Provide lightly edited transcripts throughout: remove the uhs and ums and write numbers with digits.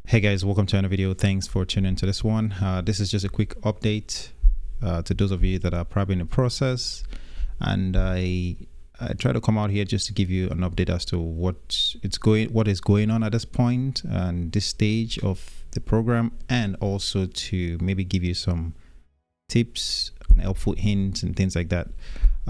Hey guys, welcome to another video. Thanks for tuning into this one. This is just a quick update to those of you that are probably in the process, and I try to come out here just to give you an update as to what is going on at this point and this stage of the program, and also to maybe give you some tips and helpful hints and things like that.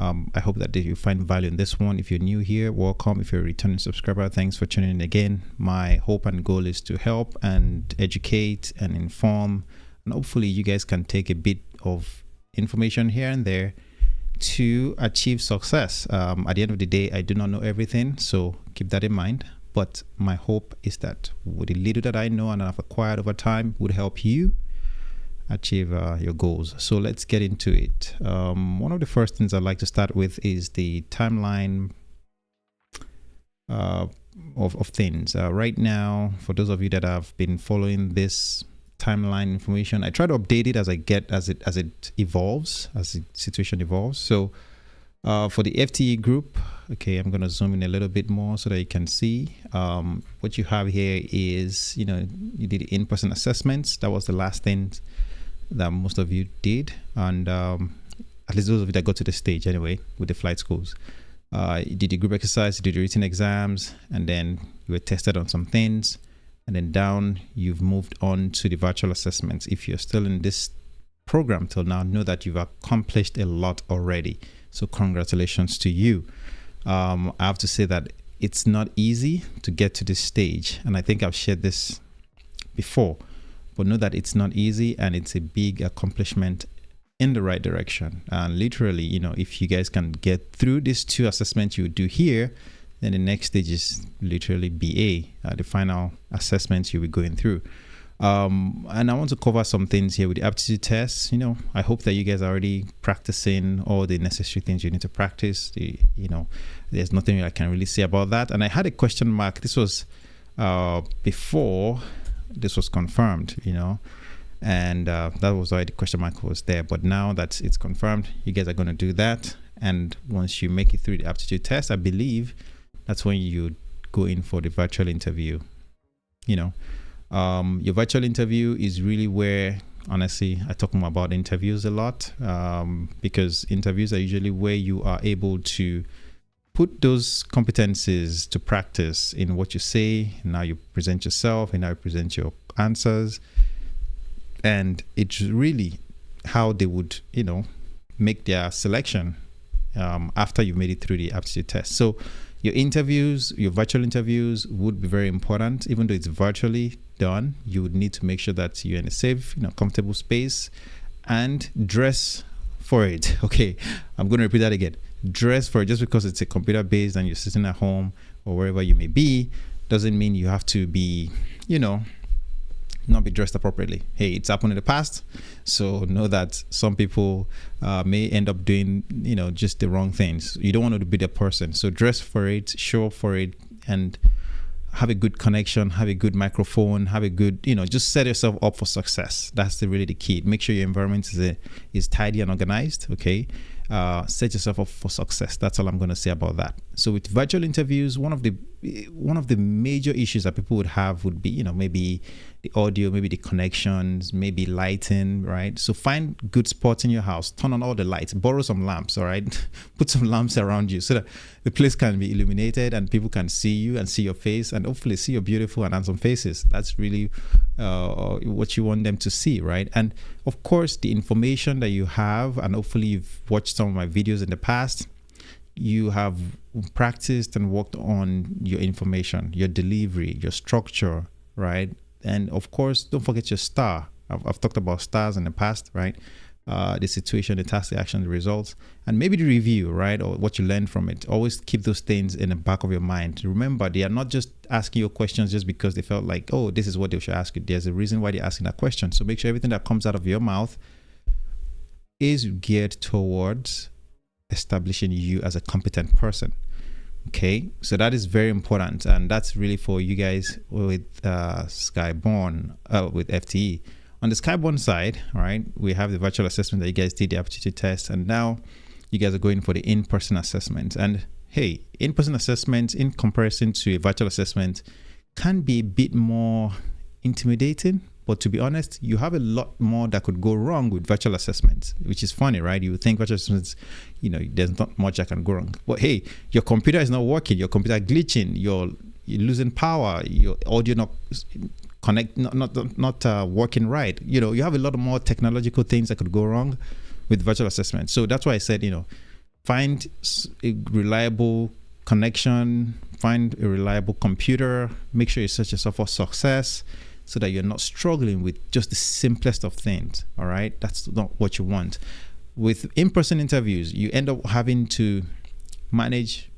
I hope that you find value in this one. If you're new here, welcome. If you're a returning subscriber, thanks for tuning in again. My hope and goal is to help and educate and inform, and hopefully you guys can take a bit of information here and there to achieve success. At the end of the day, I do not know everything, so keep that in mind. But my hope is that with the little that I know and I've acquired over time would help you achieve your goals. So let's get into it. One of the first things I'd like to start with is the timeline of things. Right now, for those of you that have been following this timeline information, I try to update it as it evolves, as the situation evolves. So for the FTE group, okay, I'm going to zoom in a little bit more so that you can see. What you have here is, you did in-person assessments. That was the last thing that most of you did, and at least those of you that got to the stage anyway with the flight schools. You did the group exercise, you did the written exams, and then you were tested on some things, and then down you've moved on to the virtual assessments. If you're still in this program till now, know that you've accomplished a lot already, so congratulations to you. I have to say that it's not easy to get to this stage, and I think I've shared this before, but know that it's not easy, and it's a big accomplishment in the right direction. And literally, if you guys can get through these two assessments you do here, then the next stage is literally BA, the final assessments you'll be going through. And I want to cover some things here with the aptitude tests. I hope that you guys are already practicing all the necessary things you need to practice. There's nothing I can really say about that. And I had a question mark. This was before this was confirmed, and that was why the question mark was there. But now that it's confirmed, you guys are going to do that. And once you make it through the aptitude test, I believe that's when you go in for the virtual interview. Your virtual interview is really where, honestly, I talk more about interviews a lot, because interviews are usually where you are able to put those competencies to practice in what you say, and how you present yourself, and how you present your answers. And it's really how they would, make their selection after you've made it through the aptitude test. So your interviews, your virtual interviews would be very important. Even though it's virtually done, you would need to make sure that you're in a safe, comfortable space, and dress for it. Okay, I'm going to repeat that again. Dress for it. Just because it's a computer based and you're sitting at home or wherever you may be, doesn't mean you have to be, not be dressed appropriately. Hey, it's happened in the past, so know that some people may end up doing, just the wrong things. You don't want to be the person, so dress for it, show up for it, and have a good connection, have a good microphone, have a good, just set yourself up for success. That's really the key. Make sure your environment is tidy and organized. Okay, set yourself up for success. That's all I'm going to say about that. So with virtual interviews, one of the major issues that people would have would be, maybe the audio, maybe the connections, maybe lighting, right? So find good spots in your house, turn on all the lights, borrow some lamps, all right? Put some lamps around you so that the place can be illuminated and people can see you and see your face, and hopefully see your beautiful and handsome faces. That's really what you want them to see, right? And of course, the information that you have, and hopefully you've watched some of my videos in the past, you have practiced and worked on your information, your delivery, your structure, right? And of course, don't forget your star. I've talked about stars in the past, right? The situation, the task, the action, the results, and maybe the review, right? Or what you learned from it. Always keep those things in the back of your mind. Remember, they are not just asking you questions just because they felt like, oh, this is what they should ask you. There's a reason why they're asking that question. So make sure everything that comes out of your mouth is geared towards establishing you as a competent person. Okay, so that is very important, and that's really for you guys with Skyborn, with FTE. On the Skyborn side, all right, we have the virtual assessment that you guys did, the aptitude test, and now you guys are going for the in-person assessment. And hey, in-person assessment in comparison to a virtual assessment can be a bit more intimidating, but to be honest, you have a lot more that could go wrong with virtual assessments, which is funny, right? You would think virtual assessments, there's not much that can go wrong. But hey, your computer is not working, your computer glitching, you're losing power, your audio not working right. You have a lot of more technological things that could go wrong with virtual assessment. So that's why I said, find a reliable connection, find a reliable computer, make sure you set yourself for success so that you're not struggling with just the simplest of things. All right, that's not what you want. With in-person interviews, you end up having to manage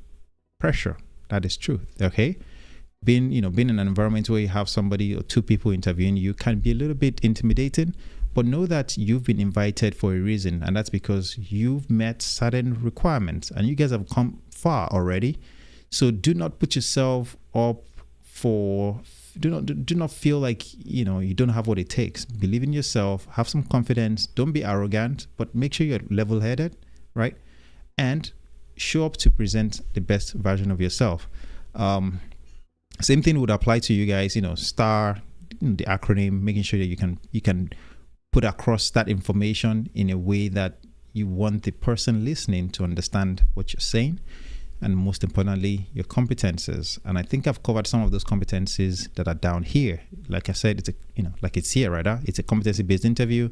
pressure. That is true. Okay, being in an environment where you have somebody or two people interviewing you can be a little bit intimidating, but know that you've been invited for a reason, and that's because you've met certain requirements and you guys have come far already. So do not put yourself up do not feel like you don't have what it takes. Believe in yourself, have some confidence, don't be arrogant, but make sure you're level-headed, right? And show up to present the best version of yourself. Same thing would apply to you guys, STAR, the acronym, making sure that you can put across that information in a way that you want the person listening to understand what you're saying. And most importantly, your competencies. And I think I've covered some of those competencies that are down here. Like I said, it's here, right? It's a competency-based interview.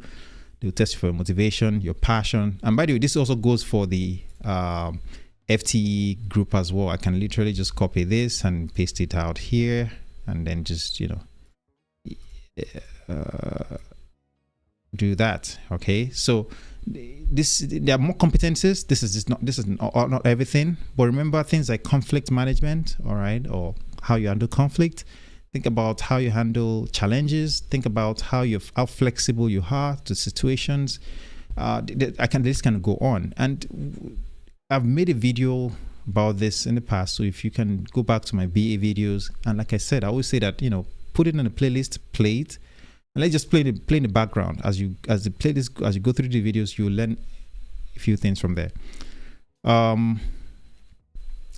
They'll test you for your motivation, your passion. And by the way, this also goes for the FTE group as well. I can literally just copy this and paste it out here, and then just do that. Okay, so there are more competencies. This is not everything, but remember things like conflict management, all right, or how you handle conflict. Think about how you handle challenges. Think about how flexible you are to situations. This can go on, and I've made a video about this in the past. So if you can go back to my BA videos, and like I said, I always say that put it in a playlist, play it, and let's just play in the background as you go through the videos. You'll learn a few things from there.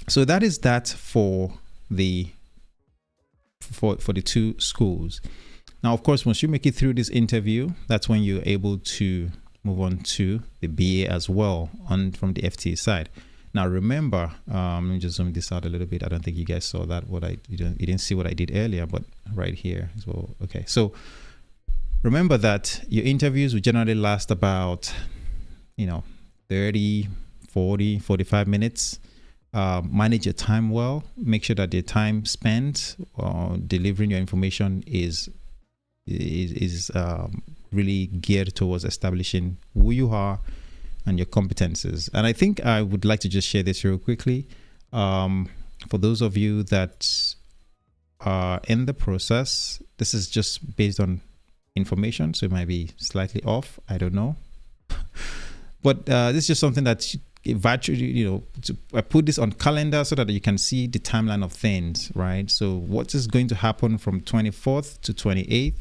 So that is that for the two schools. Now, of course, once you make it through this interview, that's when you're able to move on to the BA as well from the FTA side. Now, remember, let me just zoom this out a little bit. I don't think you guys saw that. You didn't see what I did earlier, but right here as well. Okay, so remember that your interviews will generally last about 30, 40, 45 minutes. Manage your time well. Make sure that the time spent delivering your information is really geared towards establishing who you are and your competences. And I think I would like to just share this real quickly. For those of you that are in the process, this is just based on information, so it might be slightly off. I don't know. But this is just something that virtually, I put this on calendar so that you can see the timeline of things, right? So what is going to happen from 24th to 28th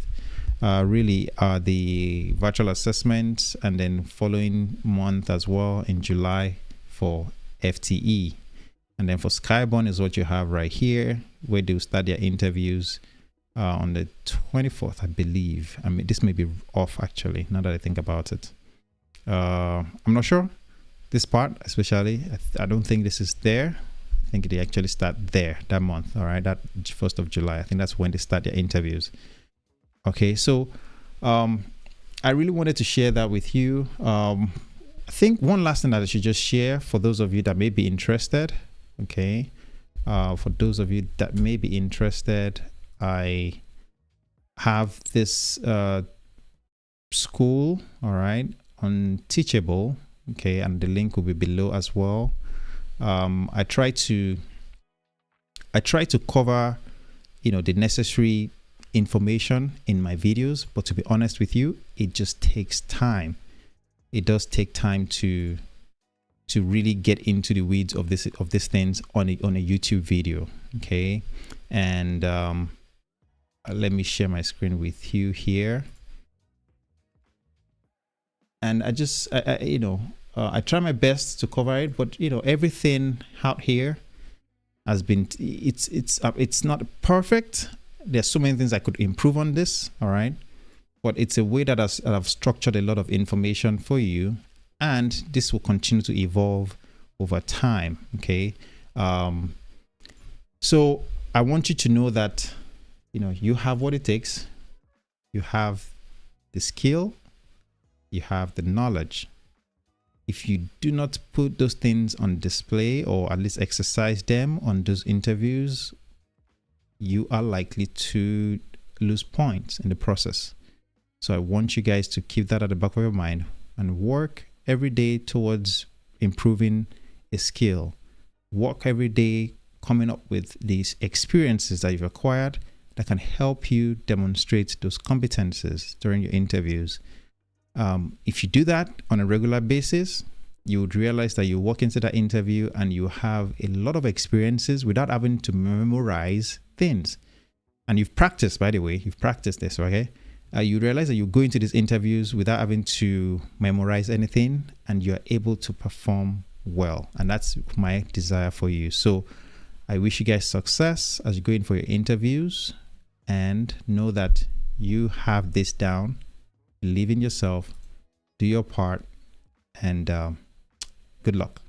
really are the virtual assessments, and then following month as well in July for FTE. And then for Skyborn is what you have right here, where they'll start their interviews on the 24th, I believe. I mean, this may be off actually, now that I think about it. I'm not sure. This part especially, I don't think this is there. I think they actually start there that month, all right, that 1st of July. I think that's when they start their interviews. Okay, so I really wanted to share that with you. I think one last thing that I should just share for those of you that may be interested, okay, for those of you that may be interested, I have this school, all right, on Teachable, okay, and the link will be below as well. I try to cover, the necessary information in my videos, but to be honest with you, it just takes time. It does take time to really get into the weeds of these things on a YouTube video, okay? And let me share my screen with you here. And I try my best to cover it, but everything out here has been, it's not perfect. there's so many things I could improve on this, all right? But it's a way that I've structured a lot of information for you, and this will continue to evolve over time, okay? So I want you to know that, you have what it takes. You have the skill, you have the knowledge. If you do not put those things on display, or at least exercise them on those interviews, you are likely to lose points in the process. So I want you guys to keep that at the back of your mind and work every day towards improving a skill. Work every day coming up with these experiences that you've acquired that can help you demonstrate those competencies during your interviews. If you do that on a regular basis, you would realize that you walk into that interview and you have a lot of experiences without having to memorize things. And you've practiced, by the way, you've practiced this, okay? You realize that you go into these interviews without having to memorize anything, and you're able to perform well. And that's my desire for you. So I wish you guys success as you go in for your interviews, and know that you have this down. Believe in yourself, do your part, and good luck.